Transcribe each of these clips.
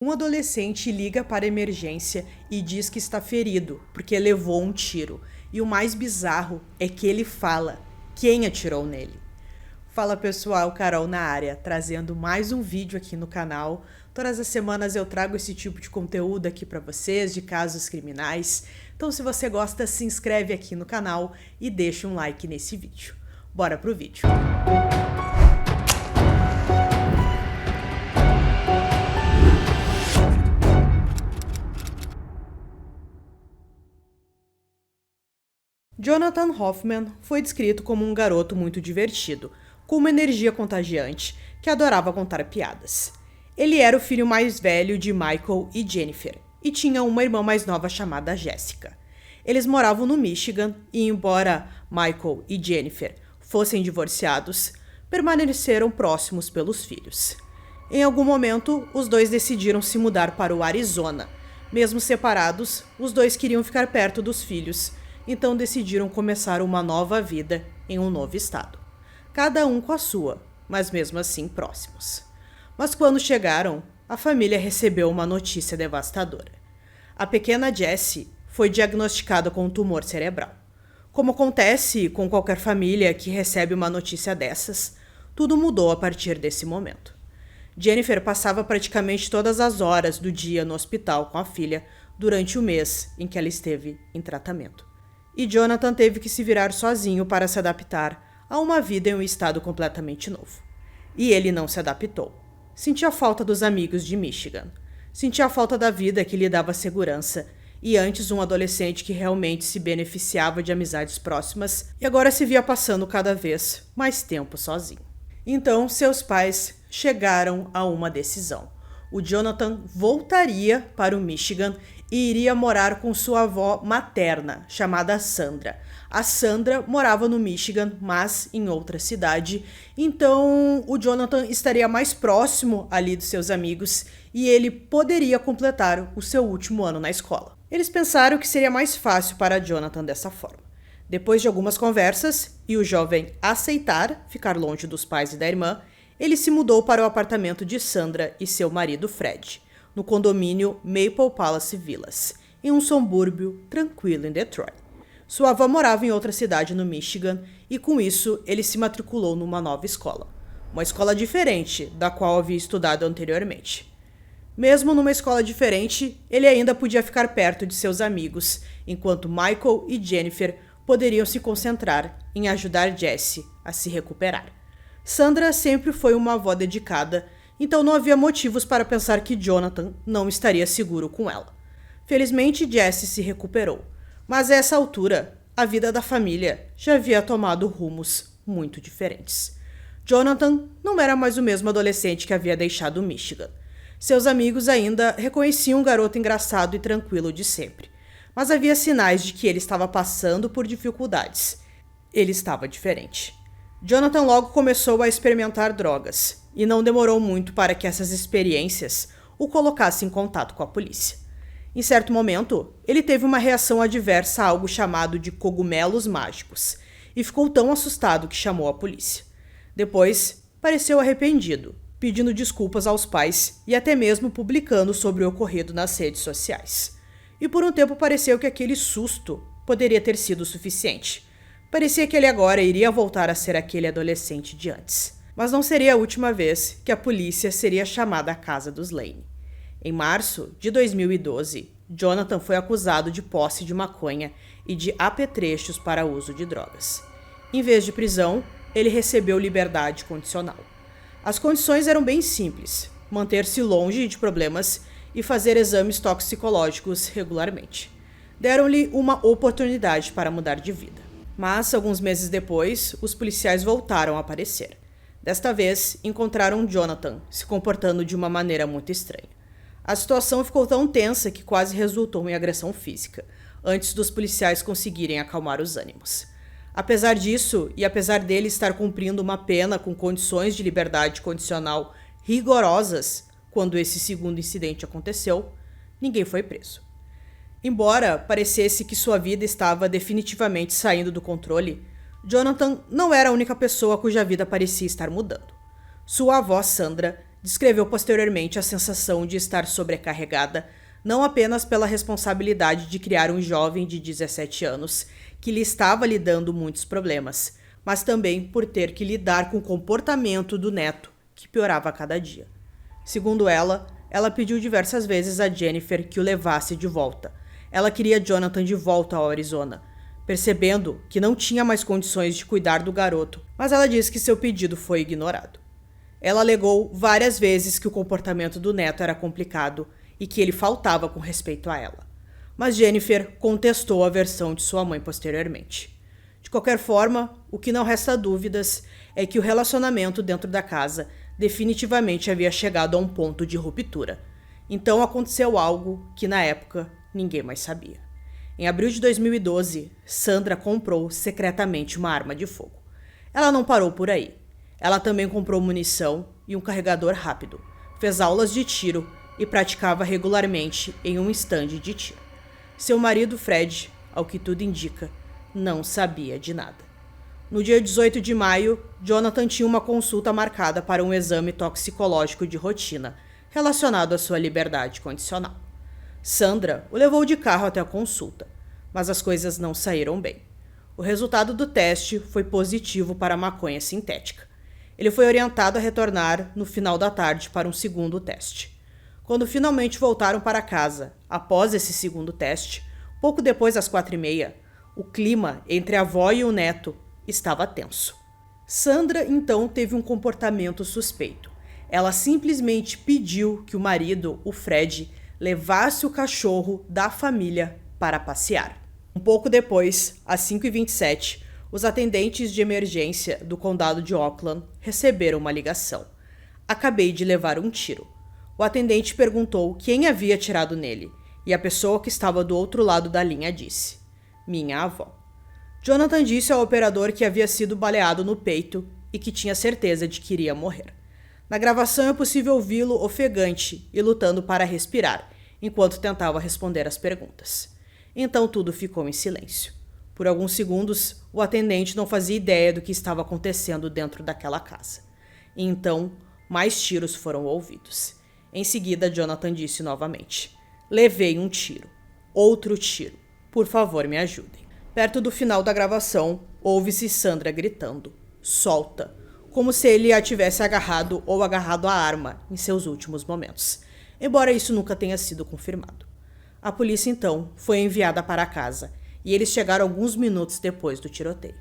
Um adolescente liga para a emergência e diz que está ferido porque levou um tiro. E o mais bizarro é que ele fala quem atirou nele. Fala pessoal, Carol na área, trazendo mais um vídeo aqui no canal. Todas as semanas eu trago esse tipo de conteúdo aqui para vocês, de casos criminais. Então se você gosta, se inscreve aqui no canal e deixa um like nesse vídeo. Bora pro vídeo. Jonathan Hoffman foi descrito como um garoto muito divertido, com uma energia contagiante, que adorava contar piadas. Ele era o filho mais velho de Michael e Jennifer, e tinha uma irmã mais nova chamada Jessica. Eles moravam no Michigan e, embora Michael e Jennifer fossem divorciados, permaneceram próximos pelos filhos. Em algum momento, os dois decidiram se mudar para o Arizona. Mesmo separados, os dois queriam ficar perto dos filhos, então decidiram começar uma nova vida em um novo estado. Cada um com a sua, mas mesmo assim próximos. Mas quando chegaram, a família recebeu uma notícia devastadora. A pequena Jessie foi diagnosticada com um tumor cerebral. Como acontece com qualquer família que recebe uma notícia dessas, tudo mudou a partir desse momento. Jennifer passava praticamente todas as horas do dia no hospital com a filha durante o mês em que ela esteve em tratamento. E Jonathan teve que se virar sozinho para se adaptar a uma vida em um estado completamente novo. E ele não se adaptou. Sentia falta dos amigos de Michigan. Sentia falta da vida que lhe dava segurança. E antes um adolescente que realmente se beneficiava de amizades próximas e agora se via passando cada vez mais tempo sozinho. Então seus pais chegaram a uma decisão. O Jonathan voltaria para o Michigan e iria morar com sua avó materna, chamada Sandra. A Sandra morava no Michigan, mas em outra cidade, então o Jonathan estaria mais próximo ali dos seus amigos e ele poderia completar o seu último ano na escola. Eles pensaram que seria mais fácil para Jonathan dessa forma. Depois de algumas conversas e o jovem aceitar ficar longe dos pais e da irmã, ele se mudou para o apartamento de Sandra e seu marido Fred, no condomínio Maple Palace Villas, em um subúrbio tranquilo em Detroit. Sua avó morava em outra cidade no Michigan e com isso ele se matriculou numa nova escola. Uma escola diferente da qual havia estudado anteriormente. Mesmo numa escola diferente, ele ainda podia ficar perto de seus amigos, enquanto Michael e Jennifer poderiam se concentrar em ajudar Jessie a se recuperar. Sandra sempre foi uma avó dedicada, então não havia motivos para pensar que Jonathan não estaria seguro com ela. Felizmente, Jessie se recuperou, mas a essa altura, a vida da família já havia tomado rumos muito diferentes. Jonathan não era mais o mesmo adolescente que havia deixado Michigan. Seus amigos ainda reconheciam o garoto engraçado e tranquilo de sempre, mas havia sinais de que ele estava passando por dificuldades. Ele estava diferente. Jonathan logo começou a experimentar drogas, e não demorou muito para que essas experiências o colocassem em contato com a polícia. Em certo momento, ele teve uma reação adversa a algo chamado de cogumelos mágicos, e ficou tão assustado que chamou a polícia. Depois, pareceu arrependido, pedindo desculpas aos pais e até mesmo publicando sobre o ocorrido nas redes sociais. E por um tempo pareceu que aquele susto poderia ter sido suficiente. Parecia que ele agora iria voltar a ser aquele adolescente de antes. Mas não seria a última vez que a polícia seria chamada à casa dos Lane. Em março de 2012, Jonathan foi acusado de posse de maconha e de apetrechos para uso de drogas. Em vez de prisão, ele recebeu liberdade condicional. As condições eram bem simples: manter-se longe de problemas e fazer exames toxicológicos regularmente. Deram-lhe uma oportunidade para mudar de vida. Mas, alguns meses depois, os policiais voltaram a aparecer. Desta vez, encontraram Jonathan se comportando de uma maneira muito estranha. A situação ficou tão tensa que quase resultou em agressão física, antes dos policiais conseguirem acalmar os ânimos. Apesar disso, e apesar dele estar cumprindo uma pena com condições de liberdade condicional rigorosas, quando esse segundo incidente aconteceu, ninguém foi preso. Embora parecesse que sua vida estava definitivamente saindo do controle, Jonathan não era a única pessoa cuja vida parecia estar mudando. Sua avó Sandra descreveu posteriormente a sensação de estar sobrecarregada, não apenas pela responsabilidade de criar um jovem de 17 anos que lhe estava lhe dando muitos problemas, mas também por ter que lidar com o comportamento do neto, que piorava a cada dia. Segundo ela pediu diversas vezes a Jennifer que o levasse de volta. Ela queria Jonathan de volta ao Arizona, percebendo que não tinha mais condições de cuidar do garoto, mas ela disse que seu pedido foi ignorado. Ela alegou várias vezes que o comportamento do neto era complicado e que ele faltava com respeito a ela. Mas Jennifer contestou a versão de sua mãe posteriormente. De qualquer forma, o que não resta dúvidas é que o relacionamento dentro da casa definitivamente havia chegado a um ponto de ruptura. Então aconteceu algo que na época ninguém mais sabia. Em abril de 2012, Sandra comprou secretamente uma arma de fogo. Ela não parou por aí. Ela também comprou munição e um carregador rápido, fez aulas de tiro e praticava regularmente em um estande de tiro. Seu marido, Fred, ao que tudo indica, não sabia de nada. No dia 18 de maio, Jonathan tinha uma consulta marcada para um exame toxicológico de rotina, relacionado à sua liberdade condicional. Sandra o levou de carro até a consulta, mas as coisas não saíram bem. O resultado do teste foi positivo para a maconha sintética. Ele foi orientado a retornar no final da tarde para um segundo teste. Quando finalmente voltaram para casa, após esse segundo teste, pouco depois das 4h30, o clima entre a avó e o neto estava tenso. Sandra então teve um comportamento suspeito. Ela simplesmente pediu que o marido, o Fred, levasse o cachorro da família para passear. Um pouco depois, às 5h27, os atendentes de emergência do condado de Oakland receberam uma ligação. Acabei de levar um tiro. O atendente perguntou quem havia atirado nele, e a pessoa que estava do outro lado da linha disse: minha avó. Jonathan disse ao operador que havia sido baleado no peito e que tinha certeza de que iria morrer. Na gravação é possível ouvi-lo ofegante e lutando para respirar, enquanto tentava responder às perguntas. Então tudo ficou em silêncio. Por alguns segundos, o atendente não fazia ideia do que estava acontecendo dentro daquela casa. E então, mais tiros foram ouvidos. Em seguida, Jonathan disse novamente: levei um tiro. Outro tiro. Por favor, me ajudem. Perto do final da gravação, ouve-se Sandra gritando: solta, como se ele a tivesse agarrado ou agarrado a arma em seus últimos momentos, embora isso nunca tenha sido confirmado. A polícia, então, foi enviada para a casa e eles chegaram alguns minutos depois do tiroteio.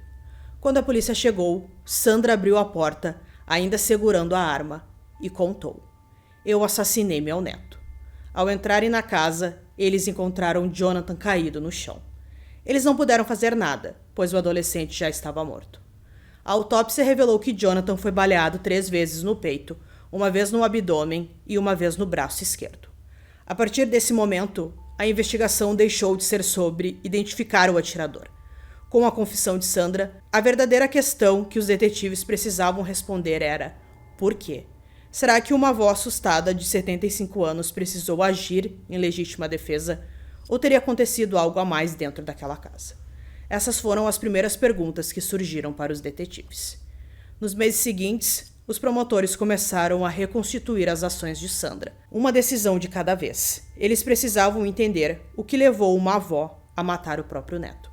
Quando a polícia chegou, Sandra abriu a porta, ainda segurando a arma, e contou: eu assassinei meu neto. Ao entrarem na casa, eles encontraram Jonathan caído no chão. Eles não puderam fazer nada, pois o adolescente já estava morto. A autópsia revelou que Jonathan foi baleado 3 vezes no peito, uma vez no abdômen e uma vez no braço esquerdo. A partir desse momento, a investigação deixou de ser sobre identificar o atirador. Com a confissão de Sandra, a verdadeira questão que os detetives precisavam responder era: por quê? Será que uma avó assustada de 75 anos precisou agir em legítima defesa? Ou teria acontecido algo a mais dentro daquela casa? Essas foram as primeiras perguntas que surgiram para os detetives. Nos meses seguintes, os promotores começaram a reconstituir as ações de Sandra, uma decisão de cada vez. Eles precisavam entender o que levou uma avó a matar o próprio neto.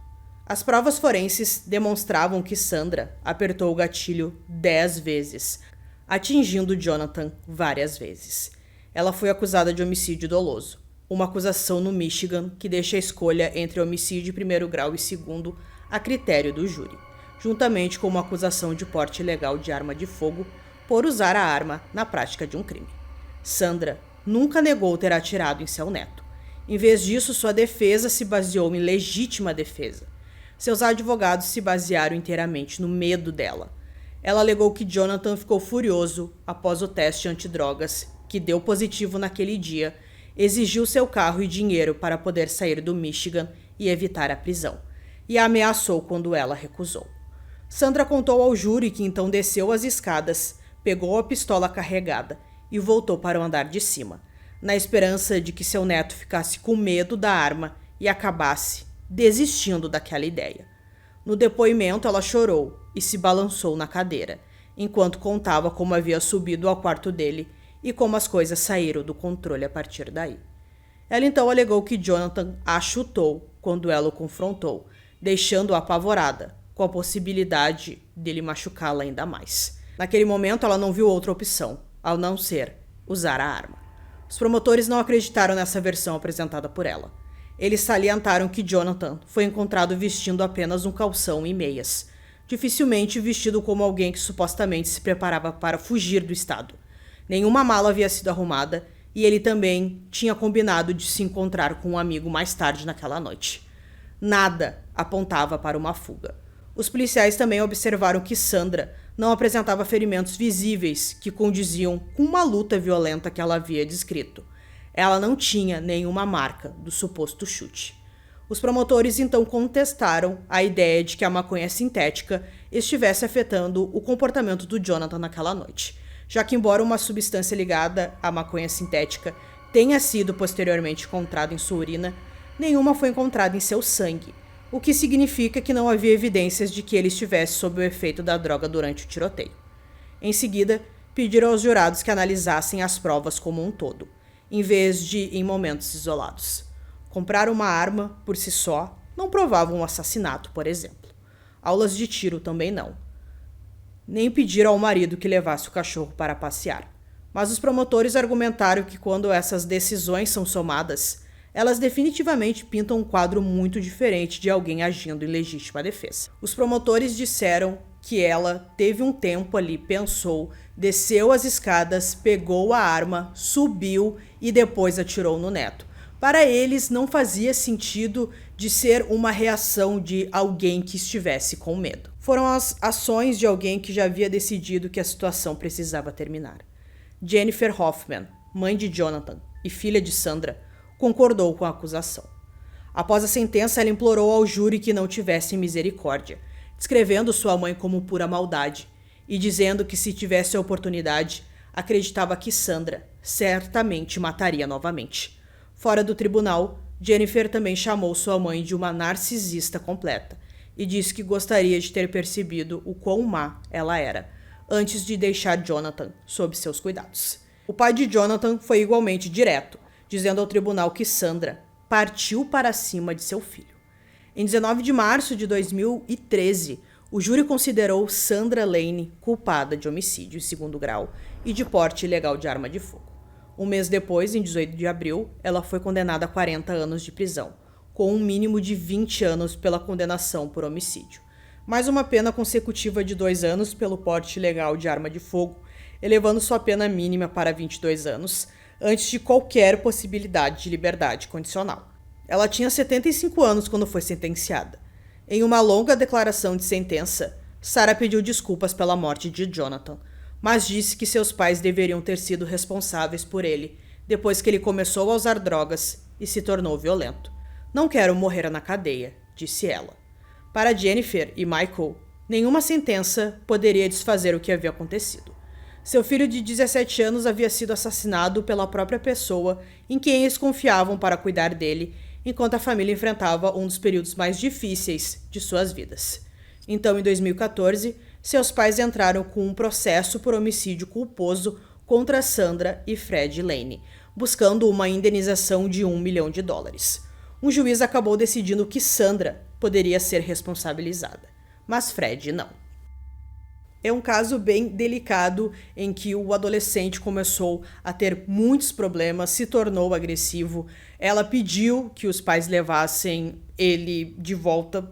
As provas forenses demonstravam que Sandra apertou o gatilho 10 vezes, atingindo Jonathan várias vezes. Ela foi acusada de homicídio doloso, uma acusação no Michigan que deixa a escolha entre homicídio de primeiro grau e segundo a critério do júri, juntamente com uma acusação de porte ilegal de arma de fogo por usar a arma na prática de um crime. Sandra nunca negou ter atirado em seu neto. Em vez disso, sua defesa se baseou em legítima defesa. Seus advogados se basearam inteiramente no medo dela. Ela alegou que Jonathan ficou furioso após o teste antidrogas, que deu positivo naquele dia, exigiu seu carro e dinheiro para poder sair do Michigan e evitar a prisão, e a ameaçou quando ela recusou. Sandra contou ao júri que então desceu as escadas, pegou a pistola carregada e voltou para o andar de cima, na esperança de que seu neto ficasse com medo da arma e acabasse desistindo daquela ideia. No depoimento, ela chorou e se balançou na cadeira, enquanto contava como havia subido ao quarto dele e como as coisas saíram do controle a partir daí. Ela então alegou que Jonathan a chutou quando ela o confrontou, deixando-a apavorada, com a possibilidade dele machucá-la ainda mais. Naquele momento, ela não viu outra opção, ao não ser usar a arma. Os promotores não acreditaram nessa versão apresentada por ela. Eles salientaram que Jonathan foi encontrado vestindo apenas um calção e meias, dificilmente vestido como alguém que supostamente se preparava para fugir do estado. Nenhuma mala havia sido arrumada e ele também tinha combinado de se encontrar com um amigo mais tarde naquela noite. Nada apontava para uma fuga. Os policiais também observaram que Sandra não apresentava ferimentos visíveis que condiziam com uma luta violenta que ela havia descrito. Ela não tinha nenhuma marca do suposto chute. Os promotores então contestaram a ideia de que a maconha sintética estivesse afetando o comportamento do Jonathan naquela noite, já que, embora uma substância ligada à maconha sintética tenha sido posteriormente encontrada em sua urina, nenhuma foi encontrada em seu sangue, o que significa que não havia evidências de que ele estivesse sob o efeito da droga durante o tiroteio. Em seguida, pediram aos jurados que analisassem as provas como um todo, em vez de em momentos isolados. Comprar uma arma, por si só, não provava um assassinato, por exemplo. Aulas de tiro também não. Nem pedir ao marido que levasse o cachorro para passear. Mas os promotores argumentaram que quando essas decisões são somadas, elas definitivamente pintam um quadro muito diferente de alguém agindo em legítima defesa. Os promotores disseram que ela teve um tempo ali, pensou, desceu as escadas, pegou a arma, subiu e depois atirou no neto. Para eles, não fazia sentido de ser uma reação de alguém que estivesse com medo. Foram as ações de alguém que já havia decidido que a situação precisava terminar. Jennifer Hoffman, mãe de Jonathan e filha de Sandra, concordou com a acusação. Após a sentença, ela implorou ao júri que não tivesse misericórdia, descrevendo sua mãe como pura maldade e dizendo que, se tivesse a oportunidade, acreditava que Sandra certamente mataria novamente. Fora do tribunal, Jennifer também chamou sua mãe de uma narcisista completa e disse que gostaria de ter percebido o quão má ela era, antes de deixar Jonathan sob seus cuidados. O pai de Jonathan foi igualmente direto, dizendo ao tribunal que Sandra partiu para cima de seu filho. Em 19 de março de 2013, o júri considerou Sandra Lane culpada de homicídio em segundo grau e de porte ilegal de arma de fogo. Um mês depois, em 18 de abril, ela foi condenada a 40 anos de prisão, com um mínimo de 20 anos pela condenação por homicídio, mais uma pena consecutiva de 2 anos pelo porte ilegal de arma de fogo, elevando sua pena mínima para 22 anos, antes de qualquer possibilidade de liberdade condicional. Ela tinha 75 anos quando foi sentenciada. Em uma longa declaração de sentença, Sarah pediu desculpas pela morte de Jonathan, mas disse que seus pais deveriam ter sido responsáveis por ele, depois que ele começou a usar drogas e se tornou violento. Não quero morrer na cadeia, disse ela. Para Jennifer e Michael, nenhuma sentença poderia desfazer o que havia acontecido. Seu filho de 17 anos havia sido assassinado pela própria pessoa em quem eles confiavam para cuidar dele, enquanto a família enfrentava um dos períodos mais difíceis de suas vidas. Então, em 2014, seus pais entraram com um processo por homicídio culposo contra Sandra e Fred Lane, buscando uma indenização de $1 milhão. Um juiz acabou decidindo que Sandra poderia ser responsabilizada, mas Fred não. É um caso bem delicado em que o adolescente começou a ter muitos problemas, se tornou agressivo. Ela pediu que os pais levassem ele de volta.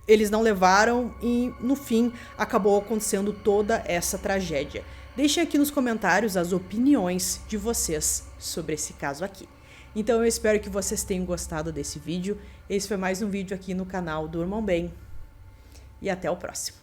Eles não levaram e, no fim, acabou acontecendo toda essa tragédia. Deixem aqui nos comentários as opiniões de vocês sobre esse caso aqui. Então eu espero que vocês tenham gostado desse vídeo. Esse foi mais um vídeo aqui no canal Durmam Bem. E até o próximo.